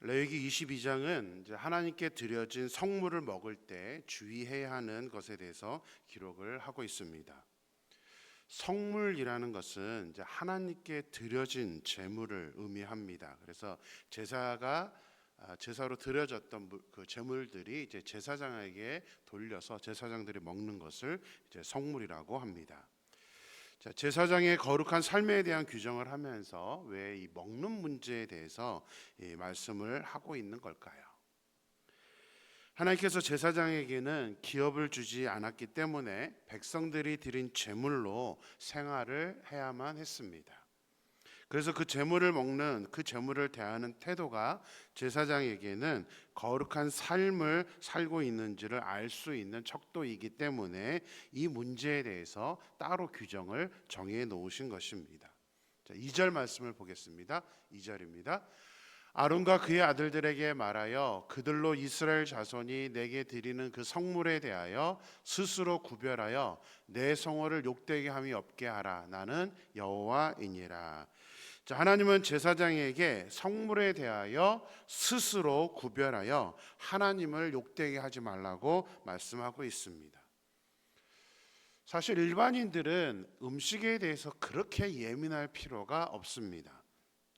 레위기 22장은 이제 하나님께 드려진 성물을 먹을 때 주의해야 하는 것에 대해서 기록을 하고 있습니다. 성물이라는 것은 이제 하나님께 드려진 제물을 의미합니다. 그래서 제사로 드려졌던 그 제물들이 이제 제사장에게 돌려서 제사장들이 먹는 것을 이제 성물이라고 합니다. 자, 제사장의 거룩한 삶에 대한 규정을 하면서 왜 이 먹는 문제에 대해서 이 말씀을 하고 있는 걸까요? 하나님께서 제사장에게는 기업을 주지 않았기 때문에 백성들이 드린 제물로 생활을 해야만 했습니다. 그래서 그 제물을 먹는, 그 제물을 대하는 태도가 제사장에게는 거룩한 삶을 살고 있는지를 알 수 있는 척도이기 때문에 이 문제에 대해서 따로 규정을 정해 놓으신 것입니다. 자, 2절 말씀을 보겠습니다. 2절입니다. 아론과 그의 아들들에게 말하여 그들로 이스라엘 자손이 내게 드리는 그 성물에 대하여 스스로 구별하여 내 성호를 욕되게 함이 없게 하라. 나는 여호와이니라. 자, 하나님은 제사장에게 성물에 대하여 스스로 구별하여 하나님을 욕되게 하지 말라고 말씀하고 있습니다. 사실 일반인들은 음식에 대해서 그렇게 예민할 필요가 없습니다.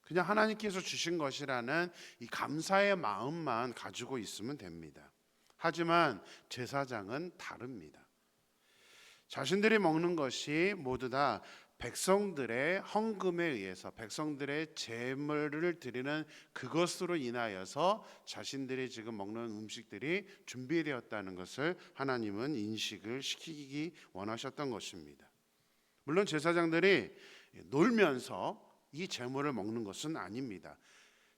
그냥 하나님께서 주신 것이라는 이 감사의 마음만 가지고 있으면 됩니다. 하지만 제사장은 다릅니다. 자신들이 먹는 것이 모두 다 백성들의 헌금에 의해서 백성들의 제물을 드리는 그것으로 인하여서 자신들이 지금 먹는 음식들이 준비되었다는 것을 하나님은 인식을 시키기 원하셨던 것입니다. 물론 제사장들이 놀면서 이 제물을 먹는 것은 아닙니다.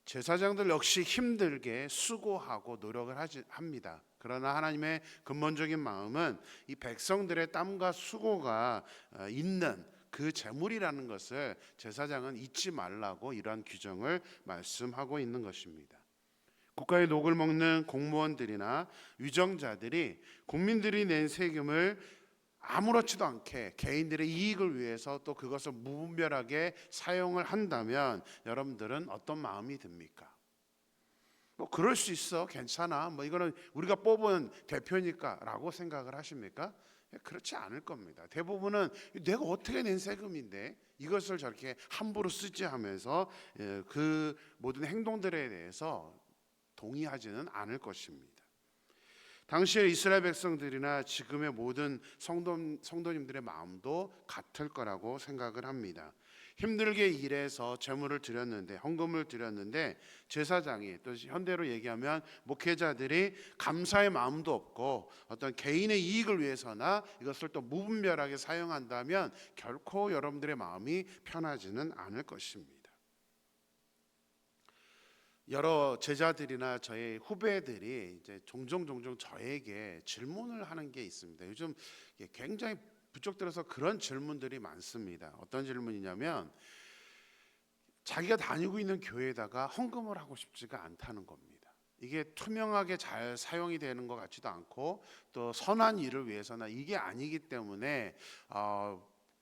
제사장들 역시 힘들게 수고하고 노력을 합니다. 그러나 하나님의 근본적인 마음은 이 백성들의 땀과 수고가 있는 그 제물이라는 것을 제사장은 잊지 말라고 이러한 규정을 말씀하고 있는 것입니다. 국가의 녹을 먹는 공무원들이나 위정자들이 국민들이 낸 세금을 아무렇지도 않게 개인들의 이익을 위해서 또 그것을 무분별하게 사용을 한다면 여러분들은 어떤 마음이 듭니까? 뭐 그럴 수 있어, 괜찮아, 뭐 이거는 우리가 뽑은 대표니까 라고 생각을 하십니까? 그렇지 않을 겁니다. 대부분은 내가 어떻게 낸 세금인데 이것을 저렇게 함부로 쓰지 하면서 그 모든 행동들에 대해서 동의하지는 않을 것입니다. 당시의 이스라엘 백성들이나 지금의 모든 성도님들의 마음도 같을 거라고 생각을 합니다. 힘들게 일해서 제물을 드렸는데, 헌금을 드렸는데 제사장이, 또 현대로 얘기하면 목회자들이 감사의 마음도 없고 어떤 개인의 이익을 위해서나 이것을 또 무분별하게 사용한다면 결코 여러분들의 마음이 편하지는 않을 것입니다. 여러 제자들이나 저의 후배들이 이제 종종 저에게 질문을 하는 게 있습니다. 요즘 굉장히 부쩍 들어서 그런 질문들이 많습니다. 어떤 질문이냐면 자기가 다니고 있는 교회에다가 헌금을 하고 싶지가 않다는 겁니다. 이게 투명하게 잘 사용이 되는 것 같지도 않고 또 선한 일을 위해서나 이게 아니기 때문에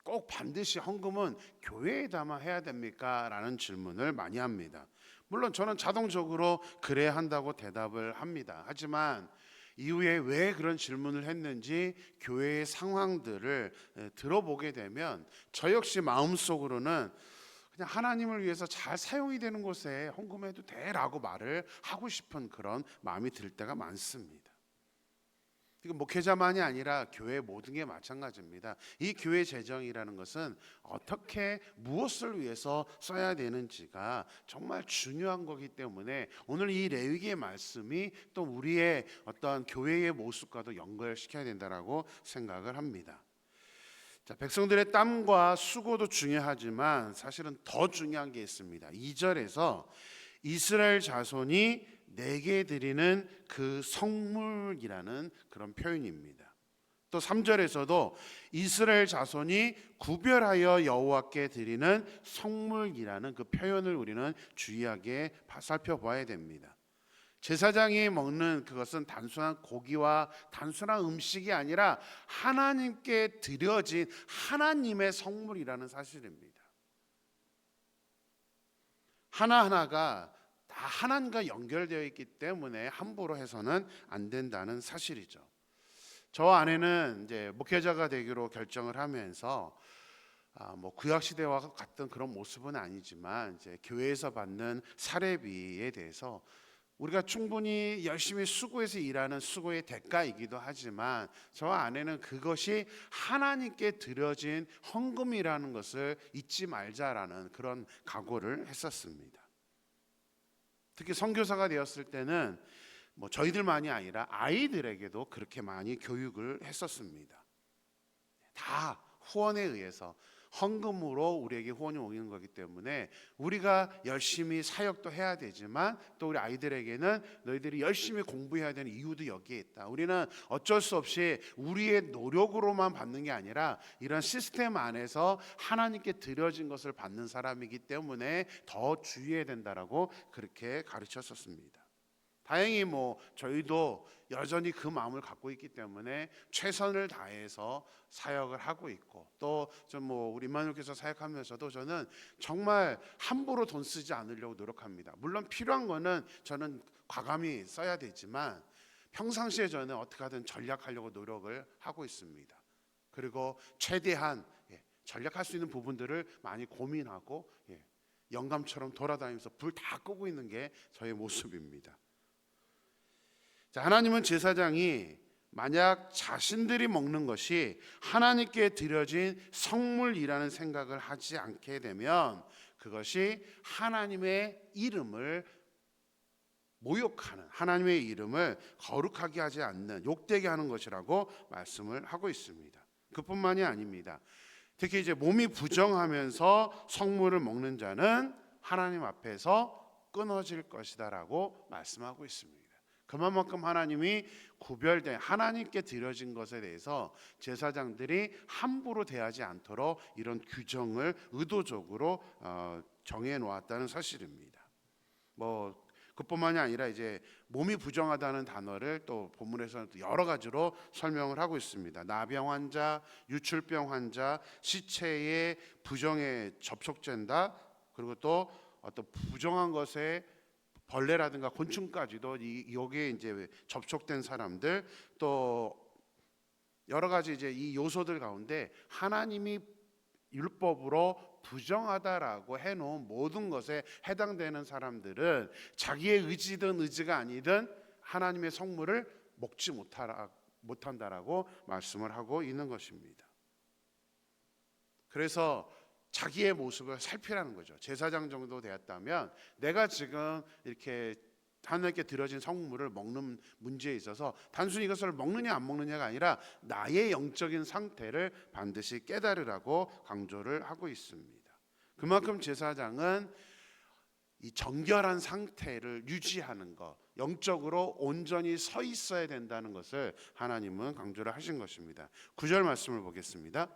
꼭 반드시 헌금은 교회에다만 해야 됩니까? 라는 질문을 많이 합니다. 물론 저는 자동적으로 그래야 한다고 대답을 합니다. 하지만 이후에 왜 그런 질문을 했는지 교회의 상황들을 들어보게 되면 저 역시 마음속으로는 그냥 하나님을 위해서 잘 사용이 되는 곳에 헌금해도 돼라고 말을 하고 싶은 그런 마음이 들 때가 많습니다. 이건 목회자만이 아니라 교회 모든 게 마찬가지입니다. 이 교회 재정이라는 것은 어떻게 무엇을 위해서 써야 되는지가 정말 중요한 거기 때문에 오늘 이 레위기의 말씀이 또 우리의 어떤 교회의 모습과도 연결시켜야 된다라고 생각을 합니다. 자, 백성들의 땀과 수고도 중요하지만 사실은 더 중요한 게 있습니다. 2절에서 이스라엘 자손이 내게 드리는 그 성물이라는 그런 표현입니다. 또 3절에서도 이스라엘 자손이 구별하여 여호와께 드리는 성물이라는 그 표현을 우리는 주의하게 살펴봐야 됩니다. 제사장이 먹는 그것은 단순한 고기와 단순한 음식이 아니라 하나님께 드려진 하나님의 성물이라는 사실입니다. 하나하나가 다 하나님과 연결되어 있기 때문에 함부로 해서는 안 된다는 사실이죠. 저 아내는 이제 목회자가 되기로 결정을 하면서 뭐 구약 시대와 같은 그런 모습은 아니지만 이제 교회에서 받는 사례비에 대해서 우리가 충분히 열심히 수고해서 일하는 수고의 대가이기도 하지만 저와 아내는 그것이 하나님께 드려진 헌금이라는 것을 잊지 말자라는 그런 각오를 했었습니다. 특히 선교사가 되었을 때는 뭐 저희들만이 아니라 아이들에게도 그렇게 많이 교육을 했었습니다. 다 후원에 의해서 헌금으로 우리에게 후원이 오는 거기 때문에 우리가 열심히 사역도 해야 되지만 또 우리 아이들에게는 너희들이 열심히 공부해야 되는 이유도 여기에 있다. 우리는 어쩔 수 없이 우리의 노력으로만 받는 게 아니라 이런 시스템 안에서 하나님께 드려진 것을 받는 사람이기 때문에 더 주의해야 된다라고 그렇게 가르쳤었습니다. 다행히 뭐 저희도 여전히 그 마음을 갖고 있기 때문에 최선을 다해서 사역을 하고 있고 또 좀 뭐 우리 임마누엘께서 사역하면서도 저는 정말 함부로 돈 쓰지 않으려고 노력합니다. 물론 필요한 거는 저는 과감히 써야 되지만 평상시에 저는 어떻게 하든 전략하려고 노력을 하고 있습니다. 그리고 최대한 전략할 수 있는 부분들을 많이 고민하고 영감처럼 돌아다니면서 불 다 끄고 있는 게 저의 모습입니다. 자, 하나님은 제사장이 만약 자신들이 먹는 것이 하나님께 드려진 성물이라는 생각을 하지 않게 되면 그것이 하나님의 이름을 모욕하는, 하나님의 이름을 거룩하게 하지 않는, 욕되게 하는 것이라고 말씀을 하고 있습니다. 그뿐만이 아닙니다. 특히 이제 몸이 부정하면서 성물을 먹는 자는 하나님 앞에서 끊어질 것이다라고 말씀하고 있습니다. 그만큼 하나님이 구별된 하나님께 드려진 것에 대해서 제사장들이 함부로 대하지 않도록 이런 규정을 의도적으로 정해 놓았다는 사실입니다. 뭐 그뿐만이 아니라 이제 몸이 부정하다는 단어를 또 본문에서는 여러 가지로 설명을 하고 있습니다. 나병 환자, 유출병 환자, 시체의 부정에 접촉된다. 그리고 또 어떤 부정한 것에 벌레라든가 곤충까지도 여기에 이제 접촉된 사람들 또 여러 가지 이제 이 요소들 가운데 하나님이 율법으로 부정하다라고 해놓은 모든 것에 해당되는 사람들은 자기의 의지든 의지가 아니든 하나님의 성물을 먹지 못한다라고 말씀을 하고 있는 것입니다. 그래서 자기의 모습을 살피라는 거죠. 제사장 정도 되었다면 내가 지금 이렇게 하나님께 드려진 성물을 먹는 문제에 있어서 단순히 이것을 먹느냐 안 먹느냐가 아니라 나의 영적인 상태를 반드시 깨달으라고 강조를 하고 있습니다. 그만큼 제사장은 이 정결한 상태를 유지하는 것, 영적으로 온전히 서 있어야 된다는 것을 하나님은 강조를 하신 것입니다. 9절 말씀을 보겠습니다.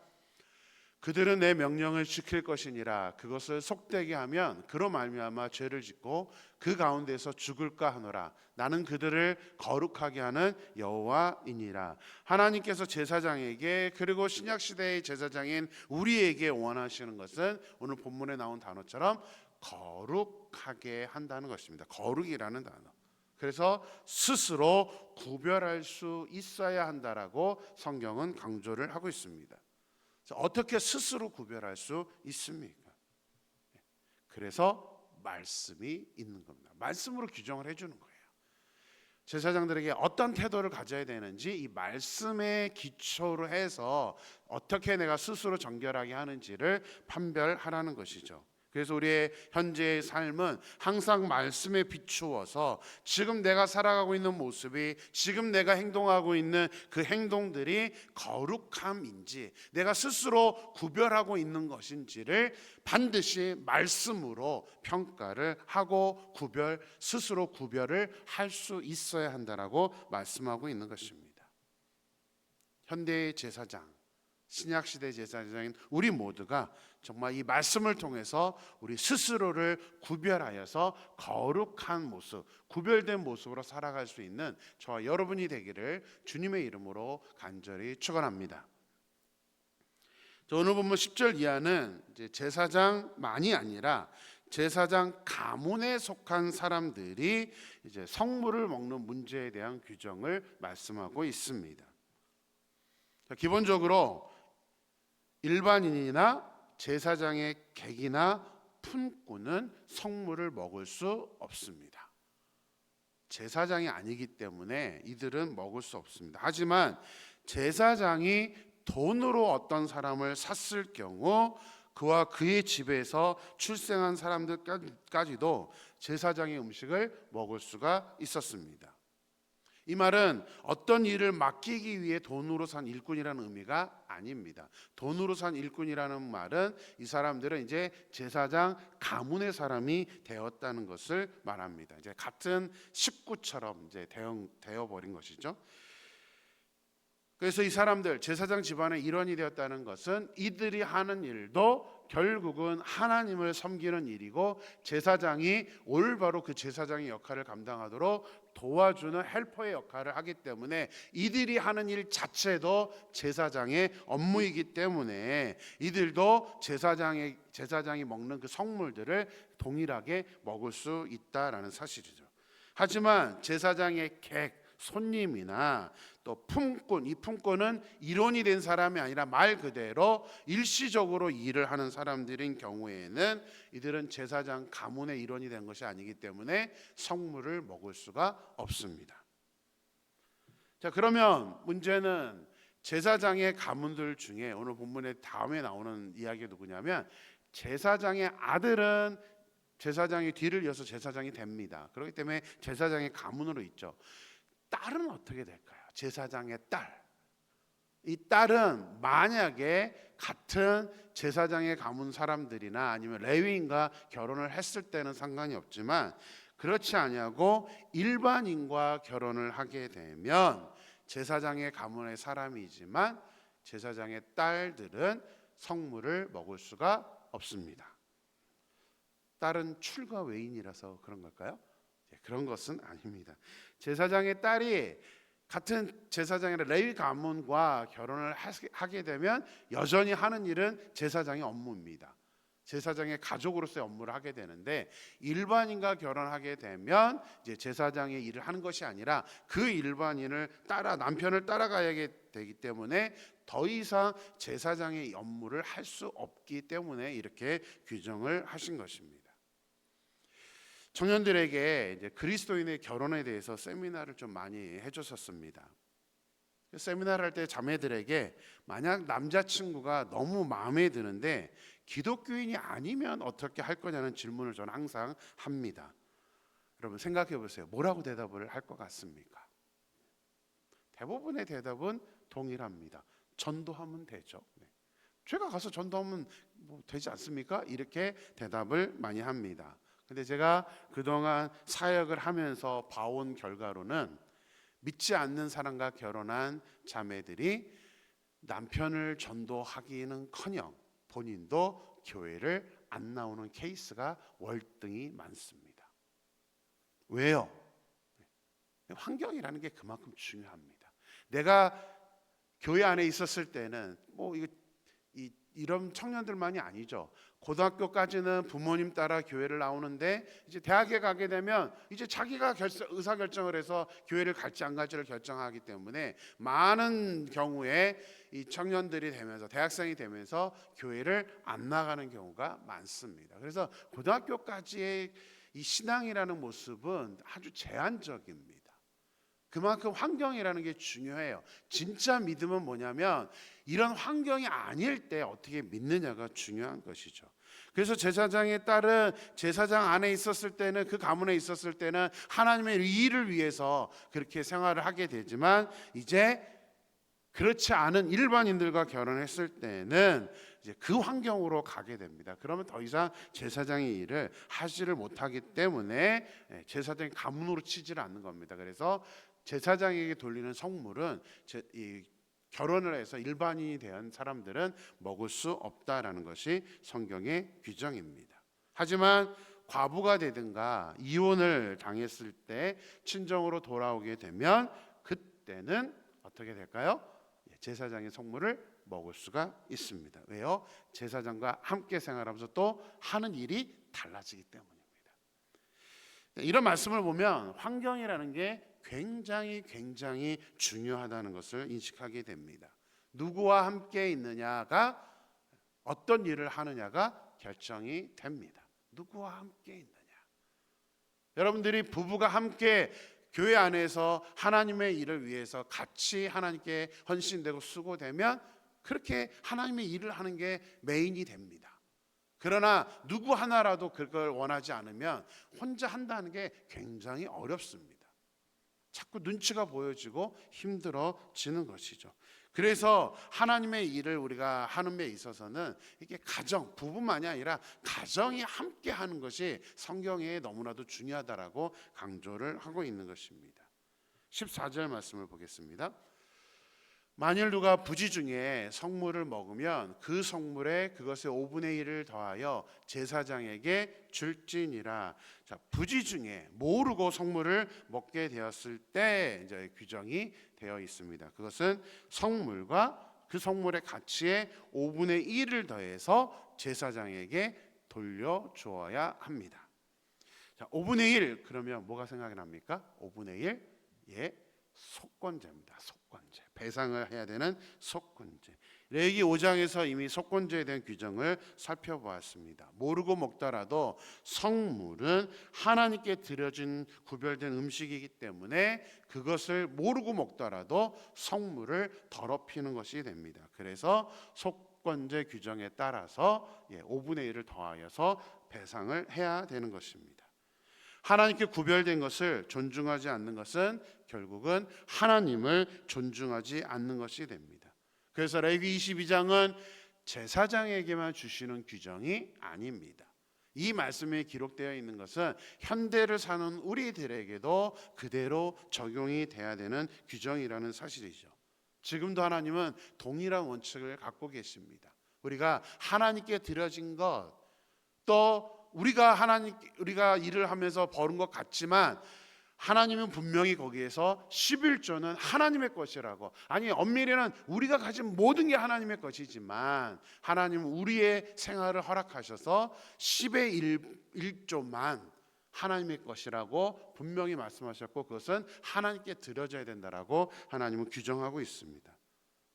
그들은 내 명령을 지킬 것이니라. 그것을 속되게 하면 그로 말미암아 죄를 짓고 그 가운데서 죽을까 하노라. 나는 그들을 거룩하게 하는 여호와이니라. 하나님께서 제사장에게 그리고 신약 시대의 제사장인 우리에게 원하시는 것은 오늘 본문에 나온 단어처럼 거룩하게 한다는 것입니다. 거룩이라는 단어. 그래서 스스로 구별할 수 있어야 한다라고 성경은 강조를 하고 있습니다. 어떻게 스스로 구별할 수 있습니까? 그래서 말씀이 있는 겁니다. 말씀으로 규정을 해주는 거예요. 제사장들에게 어떤 태도를 가져야 되는지 이 말씀에 기초로 해서 어떻게 내가 스스로 정결하게 하는지를 판별하라는 것이죠. 그래서 우리의 현재의 삶은 항상 말씀에 비추어서 지금 내가 살아가고 있는 모습이 지금 내가 행동하고 있는 그 행동들이 거룩함인지 내가 스스로 구별하고 있는 것인지를 반드시 말씀으로 평가를 하고 스스로 구별을 할 수 있어야 한다라고 말씀하고 있는 것입니다. 현대의 제사장, 신약시대 제사장인 우리 모두가 정말 이 말씀을 통해서 우리 스스로를 구별하여서 거룩한 모습, 구별된 모습으로 살아갈 수 있는 저와 여러분이 되기를 주님의 이름으로 간절히 축원합니다. 오늘 본문 10절 이하는 이제 제사장만이 아니라 제사장 가문에 속한 사람들이 이제 성물을 먹는 문제에 대한 규정을 말씀하고 있습니다. 기본적으로 일반인이나 제사장의 객이나 품꾼은 성물을 먹을 수 없습니다. 제사장이 아니기 때문에 이들은 먹을 수 없습니다. 하지만 제사장이 돈으로 어떤 사람을 샀을 경우 그와 그의 집에서 출생한 사람들까지도 제사장의 음식을 먹을 수가 있었습니다. 이 말은 어떤 일을 맡기기 위해 돈으로 산 일꾼이라는 의미가 아닙니다. 돈으로 산 일꾼이라는 말은 이 사람들은 이제 제사장 가문의 사람이 되었다는 것을 말합니다. 이제 같은 식구처럼 이제 되어 버린 것이죠. 그래서 이 사람들 제사장 집안의 일원이 되었다는 것은 이들이 하는 일도 결국은 하나님을 섬기는 일이고 제사장이 올바로 그 제사장의 역할을 감당하도록 도와주는 헬퍼의 역할을 하기 때문에 이들이 하는 일 자체도 제사장의 업무이기 때문에 이들도 제사장이 먹는 그 성물들을 동일하게 먹을 수 있다라는 사실이죠. 하지만 제사장의 객, 손님이나 또 품꾼, 이 품꾼은 일원이 된 사람이 아니라 말 그대로 일시적으로 일을 하는 사람들인 경우에는 이들은 제사장 가문의 일원이 된 것이 아니기 때문에 성물을 먹을 수가 없습니다. 자, 그러면 문제는 제사장의 가문들 중에 오늘 본문의 다음에 나오는 이야기가 누구냐면 제사장의 아들은 제사장의 뒤를 이어서 제사장이 됩니다. 그렇기 때문에 제사장의 가문으로 있죠. 딸은 어떻게 될까요? 제사장의 딸. 이 딸은 만약에 같은 제사장의 가문 사람들이나 아니면 레위인과 결혼을 했을 때는 상관이 없지만 그렇지 아니하고 일반인과 결혼을 하게 되면 제사장의 가문의 사람이지만 제사장의 딸들은 성물을 먹을 수가 없습니다. 딸은 출가 외인이라서 그런 걸까요? 그런 것은 아닙니다. 제사장의 딸이 같은 제사장이나 레위 가문과 결혼을 하게 되면 여전히 하는 일은 제사장의 업무입니다. 제사장의 가족으로서의 업무를 하게 되는데 일반인과 결혼하게 되면 이제 제사장의 일을 하는 것이 아니라 그 일반인을 남편을 따라가야 되기 때문에 더 이상 제사장의 업무를 할 수 없기 때문에 이렇게 규정을 하신 것입니다. 청년들에게 이제 그리스도인의 결혼에 대해서 세미나를 좀 많이 해줬었습니다. 세미나를 할 때 자매들에게 만약 남자친구가 너무 마음에 드는데 기독교인이 아니면 어떻게 할 거냐는 질문을 저는 항상 합니다. 여러분 생각해 보세요. 뭐라고 대답을 할 것 같습니까? 대부분의 대답은 동일합니다. 전도하면 되죠. 제가 가서 전도하면 되지 않습니까? 이렇게 대답을 많이 합니다. 근데 제가 그동안 사역을 하면서 봐온 결과로는 믿지 않는 사람과 결혼한 자매들이 남편을 전도하기는커녕 본인도 교회를 안 나오는 케이스가 월등히 많습니다. 왜요? 환경이라는 게 그만큼 중요합니다. 내가 교회 안에 있었을 때는 이런 청년들만이 아니죠. 고등학교까지는 부모님 따라 교회를 나오는데 이제 대학에 가게 되면 이제 자기가 의사결정을 해서 교회를 갈지 안 갈지를 결정하기 때문에 많은 경우에 이 청년들이 되면서 대학생이 되면서 교회를 안 나가는 경우가 많습니다. 그래서 고등학교까지의 이 신앙이라는 모습은 아주 제한적입니다. 그만큼 환경이라는 게 중요해요. 진짜 믿음은 뭐냐면 이런 환경이 아닐 때 어떻게 믿느냐가 중요한 것이죠. 그래서 제사장의 딸은 제사장 안에 있었을 때는 그 가문에 있었을 때는 하나님의 일을 위해서 그렇게 생활을 하게 되지만 이제 그렇지 않은 일반인들과 결혼했을 때는 이제 그 환경으로 가게 됩니다. 그러면 더 이상 제사장의 일을 하지를 못하기 때문에 제사장의 가문으로 치지를 않는 겁니다. 그래서 제사장에게 돌리는 성물은 결혼을 해서 일반인이 된 사람들은 먹을 수 없다라는 것이 성경의 규정입니다. 하지만 과부가 되든가 이혼을 당했을 때 친정으로 돌아오게 되면 그때는 어떻게 될까요? 제사장의 성물을 먹을 수가 있습니다. 왜요? 제사장과 함께 생활하면서 또 하는 일이 달라지기 때문입니다. 이런 말씀을 보면 환경이라는 게 굉장히 중요하다는 것을 인식하게 됩니다. 누구와 함께 있느냐가, 어떤 일을 하느냐가 결정이 됩니다. 누구와 함께 있느냐. 여러분들이 부부가 함께 교회 안에서 하나님의 일을 위해서 같이 하나님께 헌신되고 수고되면 그렇게 하나님의 일을 하는 게 메인이 됩니다. 그러나 누구 하나라도 그걸 원하지 않으면 혼자 한다는 게 굉장히 어렵습니다. 자꾸 눈치가 보여지고 힘들어지는 것이죠. 그래서 하나님의 일을 우리가 하는 데 있어서는 이게 가정, 부부만이 아니라 가정이 함께 하는 것이 성경에 너무나도 중요하다라고 강조를 하고 있는 것입니다. 14절 말씀을 보겠습니다. 만일 누가 부지 중에 성물을 먹으면 그 성물에 그것의 5분의 1을 더하여 제사장에게 줄지니라. 자, 부지 중에 모르고 성물을 먹게 되었을 때 이제 규정이 되어 있습니다. 그것은 성물과 그 성물의 가치의 5분의 1을 더해서 제사장에게 돌려주어야 합니다. 자, 5분의 1 그러면 뭐가 생각이 납니까? 5분의 1? 예, 속건제입니다. 속건제. 배상을 해야 되는 속건제. 레위기 5장에서 이미 속건제에 대한 규정을 살펴보았습니다. 모르고 먹더라도 성물은 하나님께 드려진 구별된 음식이기 때문에 그것을 모르고 먹더라도 성물을 더럽히는 것이 됩니다. 그래서 속건제 규정에 따라서 5분의 1을 더하여서 배상을 해야 되는 것입니다. 하나님께 구별된 것을 존중하지 않는 것은 결국은 하나님을 존중하지 않는 것이 됩니다. 그래서 레위기 22장은 제사장에게만 주시는 규정이 아닙니다. 이 말씀에 기록되어 있는 것은 현대를 사는 우리들에게도 그대로 적용이 돼야 되는 규정이라는 사실이죠. 지금도 하나님은 동일한 원칙을 갖고 계십니다. 우리가 하나님께 드려진 것, 또 우리가 일을 하면서 벌은 것 같지만 하나님은 분명히 거기에서 11조는 하나님의 것이라고, 아니 엄밀히는 우리가 가진 모든 게 하나님의 것이지만 하나님은 우리의 생활을 허락하셔서 10의 1조만 하나님의 것이라고 분명히 말씀하셨고 그것은 하나님께 드려져야 된다라고 하나님은 규정하고 있습니다.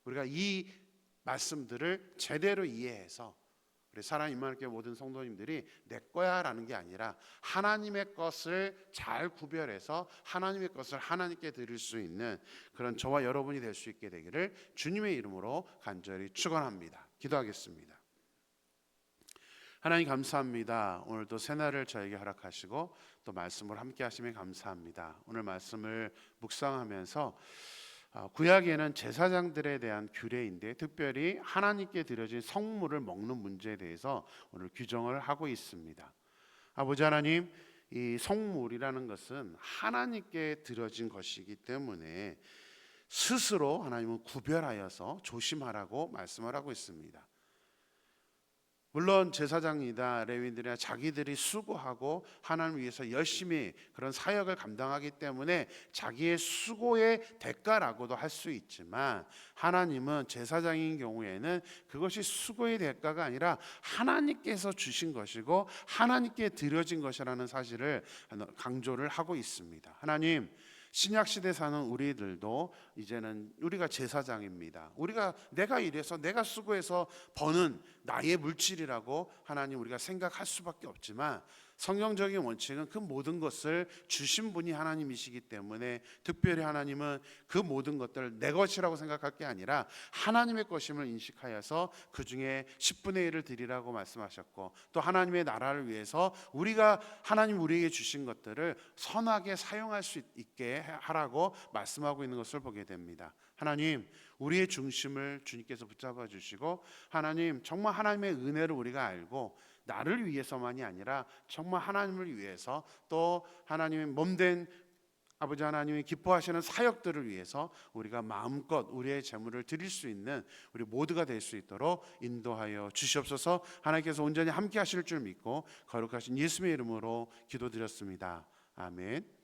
우리가 이 말씀들을 제대로 이해해서 우리 사랑 임마누엘교회 모든 성도님들이 내 거야 라는 게 아니라 하나님의 것을 잘 구별해서 하나님의 것을 하나님께 드릴 수 있는 그런 저와 여러분이 될 수 있게 되기를 주님의 이름으로 간절히 축원합니다. 기도하겠습니다. 하나님 감사합니다. 오늘도 새날을 저에게 허락하시고 또 말씀을 함께 하시면 감사합니다. 오늘 말씀을 묵상하면서 구약에는 제사장들에 대한 규례인데 특별히 하나님께 드려진 성물을 먹는 문제에 대해서 오늘 규정을 하고 있습니다. 아버지 하나님, 이 성물이라는 것은 하나님께 드려진 것이기 때문에 스스로 하나님은 구별하여서 조심하라고 말씀을 하고 있습니다. 물론 제사장이다 레위인들이나 자기들이 수고하고 하나님을 위해서 열심히 그런 사역을 감당하기 때문에 자기의 수고의 대가라고도 할 수 있지만 하나님은 제사장인 경우에는 그것이 수고의 대가가 아니라 하나님께서 주신 것이고 하나님께 드려진 것이라는 사실을 강조를 하고 있습니다. 하나님, 신약시대 사는 우리들도 이제는 우리가 제사장입니다. 내가 일해서 내가 수고해서 버는 나의 물질이라고 하나님 우리가 생각할 수밖에 없지만 성경적인 원칙은 그 모든 것을 주신 분이 하나님이시기 때문에 특별히 하나님은 그 모든 것들을 내 것이라고 생각할 게 아니라 하나님의 것임을 인식하여서 그 중에 10분의 1을 드리라고 말씀하셨고 또 하나님의 나라를 위해서 하나님 우리에게 주신 것들을 선하게 사용할 수 있게 하라고 말씀하고 있는 것을 보게 됩니다. 하나님, 우리의 중심을 주님께서 붙잡아 주시고 하나님, 정말 하나님의 은혜를 우리가 알고 나를 위해서만이 아니라 정말 하나님을 위해서 또 하나님의 몸된 아버지 하나님이 기뻐하시는 사역들을 위해서 우리가 마음껏 우리의 재물을 드릴 수 있는 우리 모두가 될 수 있도록 인도하여 주시옵소서. 하나님께서 온전히 함께 하실 줄 믿고 거룩하신 예수님의 이름으로 기도드렸습니다. 아멘.